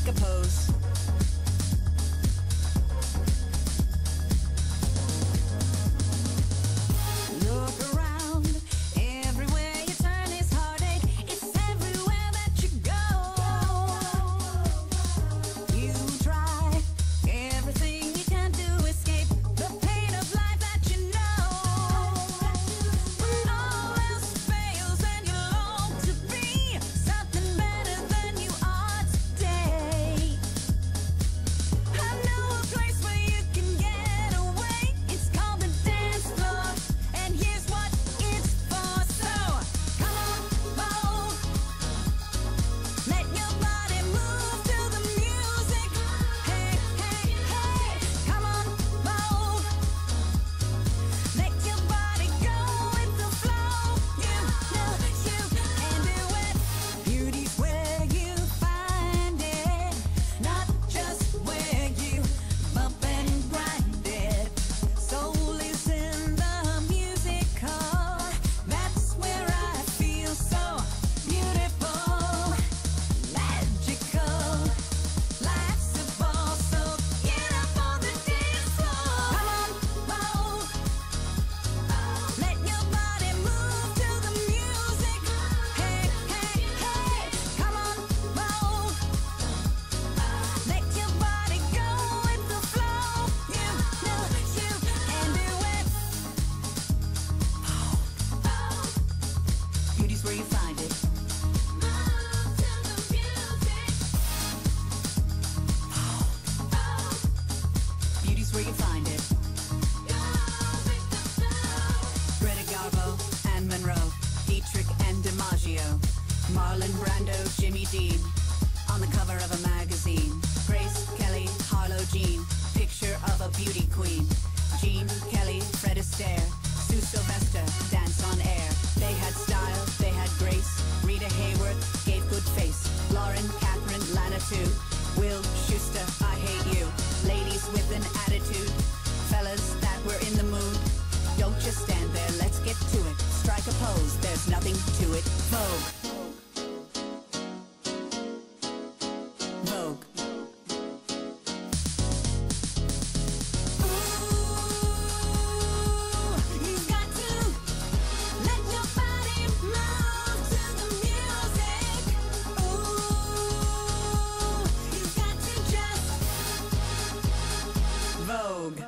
strike a pose. Look around, everywhere you turn is heartache. It's everywhere that you go. You try everything you can to escape the pain of life that you know. When all else fails and you long to be something better than you are today, I know a place where you can get away. It's called the dance floor, and here's what it's for. So come on, bold, let your body move to the music. Hey, hey, hey, come on, bold, let your body go with the flow. You know you can do it. Beauty's where you find it, not just where you bump and grind it. Soul is in the music hall. That's where I feel so beautiful, magical. Life's a ball, so get up on the dance floor. Come on, bold, let your body move to the music. Hey, hey, hey, come on, bold, let your body go with the flow. You know you can do it. Beauty's where you find it. Move to the music. Beauty's where you find it. Go with the flow. Greta Garbo and Monroe, Dietrich and DiMaggio, Marlon Brando, Jimmy Dean, on the cover of a magazine. Grace Kelly, Harlow Jean, picture of a beauty queen. Jean Kelly, Fred Astaire, Sue Sylvester, dance on air. They had style, they had grace. Rita Hayworth gave good face. Lauren, Catherine, Lana too. Will Schuster, I hate you. Ladies with an attitude, fellas that were in the mood. Don't just stand there, let's get to it. Strike a pose, there's nothing to it. Vogue. Vogue. Ooh, you've got to let your body move to the music. Ooh, you've got to just Vogue.